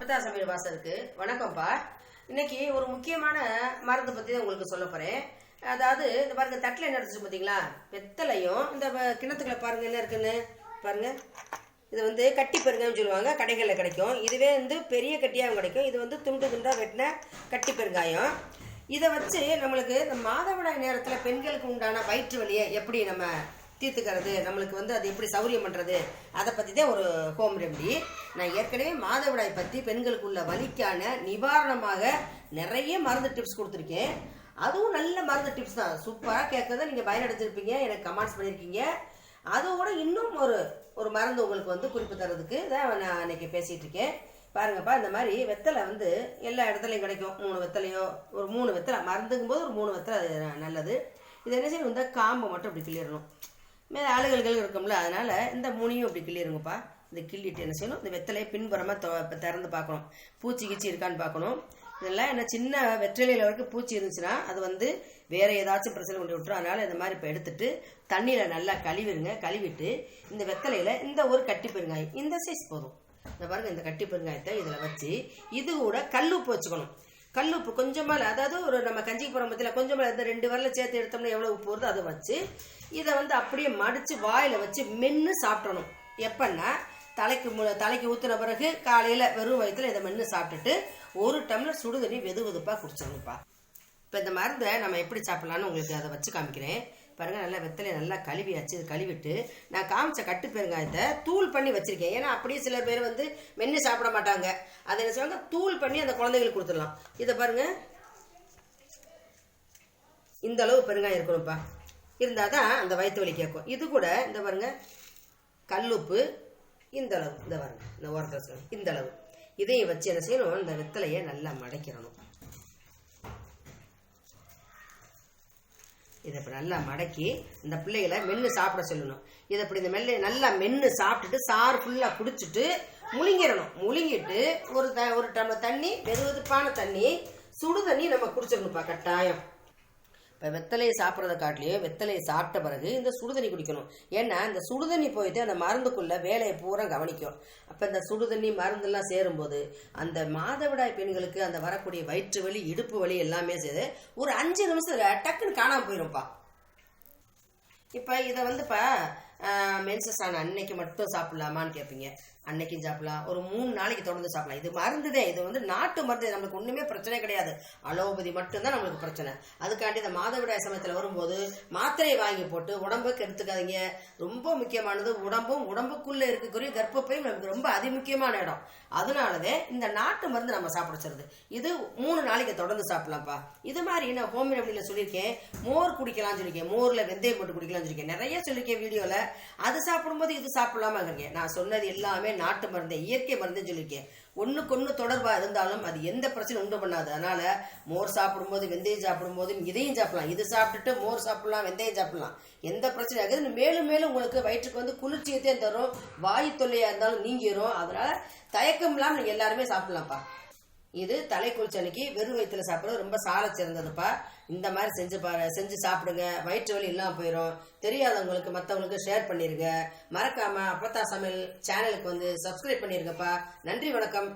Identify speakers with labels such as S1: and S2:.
S1: அப்பதா சமையல் வாசருக்கு வணக்கம்ப்பா. இன்னைக்கு ஒரு முக்கியமான மருந்து பத்தி தான் உங்களுக்கு சொல்ல போறேன். அதாவது இந்த பாருங்க, தட்டில் என்ன எடுத்துச்சு பார்த்தீங்களா, வெத்தலையும் இந்த கிணத்துக்குள்ள பாருங்க என்ன இருக்குன்னு பாருங்க. இது வந்து கட்டி பெருங்காயம் சொல்லுவாங்க, கடைகளில் கிடைக்கும். இதுவே வந்து பெரிய கட்டியாகவும் கிடைக்கும். இது வந்து துண்டு துண்டாக வெட்டின கட்டி பெருங்காயம். இதை வச்சு நம்மளுக்கு இந்த மாதவிடாய் நேரத்தில் பெண்களுக்கு உண்டான வயிற்று வலியை எப்படி நம்ம தீர்த்துக்கிறது, நம்மளுக்கு வந்து அது எப்படி சௌரியம் பண்ணுறது, அதை பற்றி தான் ஒரு ஹோம் ரெமடி. நான் ஏற்கனவே மாதவிடாய் பற்றி பெண்களுக்கு உள்ள வலிக்கான நிவாரணமாக நிறைய மருந்து டிப்ஸ் கொடுத்துருக்கேன். அதுவும் நல்ல மருந்து டிப்ஸ் தான், சூப்பராக கேட்கறத நீங்கள் பயனடைஞ்சிருப்பீங்க, எனக்கு கமெண்ட்ஸ் பண்ணியிருக்கீங்க. அதோட இன்னும் ஒரு மருந்து உங்களுக்கு வந்து குறிப்பு தரதுக்கு தான் நான் அன்றைக்கி பேசிகிட்டு இருக்கேன். பாருங்கப்பா, இந்த மாதிரி வெத்தலை வந்து எல்லா இடத்துலையும் கிடைக்கும். 3 வெத்தலையோ, ஒரு 3 வெத்தலை மருந்துங்கும் போது ஒரு 3 வெத்தலை அது நல்லது. இது என்ன செய்யணும், இந்த காம்பை மட்டும் இப்படி கிள்ளிடணும். மேலே ஆளுகள் இருக்கும்ல, அதனால் இந்த முனியும் இப்படி கிள்ளிடுங்கப்பா. இந்த கிள்ளிட்டு என்ன செய்யணும், இந்த வெத்தலையை பின்புறமாக திறந்து பார்க்கணும், பூச்சி கீச்சி இருக்கான்னு பார்க்கணும். இதெல்லாம் என்ன சின்ன வெற்றிலையில் வரைக்கும் பூச்சி இருந்துச்சுன்னா அது வந்து வேறு ஏதாச்சும் பிரச்சனை கொண்டு விட்டுரும். அதனால் இந்த மாதிரி இப்போ எடுத்துட்டு தண்ணியில் நல்லா கழுவிடுங்க. கழுவிட்டு இந்த வெத்தலையில் இந்த ஒரு கட்டி பெருங்காயம் இந்த சைஸ் போதும். இந்த பாருங்க, இந்த கட்டி பெருங்காயத்தை இதில் வச்சு இது கூட கல்லுப்பு வச்சுக்கணும். கல்லுப்பு கொஞ்சமாக, அதாவது ஒரு நம்ம கஞ்சிக்கு போகிற மத்தியில் கொஞ்சமாக இந்த 2 வரல சேர்த்து எடுத்தோம்னா எவ்வளோ உப்பு வருதோ அதை வச்சு இதை வந்து அப்படியே மடித்து வாயில் வச்சு மென்று சாப்பிடணும். எப்பன்னா தலைக்கு ஊற்றின பிறகு காலையில் வெறும் வயிற்றுல இதை மென்று சாப்பிட்டுட்டு 1 டம்ளர் சுடு தண்ணி வெதுப்பாக குடிச்சிடணும்ப்பா. இப்போ இந்த மருந்தை நம்ம எப்படி சாப்பிட்லான்னு உங்களுக்கு அதை வச்சு காமிக்கிறேன். பாருங்கள், நல்லா வெத்தலையை நல்லா கழுவியாச்சு. இது கழுவிட்டு நான் காமிச்ச கட்டு பெருங்காயத்தை தூள் பண்ணி வச்சுருக்கேன். ஏன்னா அப்படியே சில பேர் வந்து மென்று சாப்பிட மாட்டாங்க. அதை என்ன செய்வாங்க, தூள் பண்ணி அந்த குழந்தைகளுக்கு கொடுத்துடலாம். இதை பாருங்கள், இந்த அளவு பெருங்காயம் இருக்கணும்ப்பா, இருந்தால் தான் அந்த வயிற்று வலி கேட்கும். இது கூட இந்த பாருங்க கல்லுப்பு இந்த அளவு, இந்த பாருங்க இந்த ஓரத்தில் இந்த அளவு, இதையும் வச்சு என்ன செய்யணும், இந்த வெத்தலையை நல்லா மடக்கிடணும். இதை இப்படி நல்லா மடக்கி இந்த பிள்ளைகளை மென்று சாப்பிட சொல்லணும். இதை இப்படி இந்த நல்லா மென்று சாப்பிட்டுட்டு சாறு ஃபுல்லாக குடிச்சிட்டு முழுங்கிடணும். முழுங்கிட்டு ஒரு டம்ளர் தண்ணி, வெதுப்பான தண்ணி, சுடு தண்ணி நம்ம குடிச்சிடணும்ப்பா கட்டாயம். இப்போ வெத்தலையை சாப்பிட்றத காட்டிலையும் வெத்தலையை சாப்பிட்ட பிறகு இந்த சுடுதண்ணி குடிக்கணும். ஏன்னா இந்த சுடுதண்ணி போயிட்டு அந்த மருந்துக்குள்ள வேலையை பூரா கவனிக்கும். அப்போ இந்த சுடுதண்ணி மருந்தெல்லாம் சேரும்போது அந்த மாதவிடாய் பெண்களுக்கு அந்த வரக்கூடிய வயிற்று வலி, இடுப்பு வலி எல்லாமே செய்து ஒரு 5 நிமிஷத்துல டக்குன்னு காணாமல் போயிடும்ப்பா. இப்போ இதை வந்துப்பா மென்சஸ் ஆன அன்னைக்கு மட்டும் சாப்பிடலாமான்னு கேட்பீங்க. அன்னைக்கும் சாப்பிடலாம், ஒரு 3 நாளைக்கு தொடர்ந்து சாப்பிடலாம். இது மருந்துதான், இது வந்து நாட்டு மருந்து, நம்மளுக்கு ஒன்றுமே பிரச்சனை கிடையாது. அலோபதி மட்டும்தான் நம்மளுக்கு பிரச்சனை. அதுக்காண்டி இந்த மாதவிடாய் சமயத்தில் வரும்போது மாத்திரையை வாங்கி போட்டு உடம்புக்கு எடுத்துக்காதீங்க. ரொம்ப முக்கியமானது உடம்புக்குள்ளே இருக்கக்கூடிய கர்ப்பப்பையும் நமக்கு ரொம்ப அதிமுக்கியமான இடம். அதனாலதே இந்த நாட்டு மருந்து நம்ம சாப்பிடுறது. இது 3 நாளைக்கு தொடர்ந்து சாப்பிடலாம்ப்பா. இது மாதிரி நான் ஹோம் ரெமடியில் சொல்லியிருக்கேன். மோர் குடிக்கலாம்னு சொல்லியிருக்கேன், மோரில் வெந்தயம் போட்டு குடிக்கலாம்னு சொல்லியிருக்கேன், நிறைய சொல்லியிருக்கேன் வீடியோவில். அது சாப்பிடும்போது இது சாப்பிடலாமா இருக்கேன். நான் சொன்னது எல்லாமே நாட்டு மருந்து, இயற்கை மருந்து சொல்லியிருக்கேன். ஒன்றுக்கு இருந்தாலும் இருந்தாலும் அது எந்த பிரச்சனை உண்டு பண்ணாது. அதனால மோர் சாப்பிடும்போது வெந்தயம் சாப்பிடும்போது இதையும் சாப்பிடலாம். இது சாப்பிட்டுட்டு மோர் சாப்பிடலாம், வெந்தயம் சாப்பிடலாம், எந்த பிரச்சனை ஆகுது. மேலும் மேலும் உங்களுக்கு வயிற்றுக்கு வந்து குளிர்ச்சியத்தையும் தரும், வாயு தொல்லையா இருந்தாலும் நீங்கிரும். அதனால தயக்கம் இல்லாமல் நீங்க எல்லாருமே சாப்பிடலாம்ப்பா. இது தலை குளிச்சன்னைக்கு வெறும் வயிற்றுல சாப்பிடுறது ரொம்ப சால சிறந்ததுப்பா. இந்த மாதிரி செஞ்சு சாப்பிடுங்க, வயிற்று வலி இல்லாமல் போயிடும். தெரியாதவங்களுக்கு மற்றவங்களுக்கு ஷேர் பண்ணிருங்க. மறக்காம அப்பத்தா சமையல் சேனலுக்கு வந்து சப்ஸ்கிரைப் பண்ணிருங்கப்பா. நன்றி, வணக்கம்.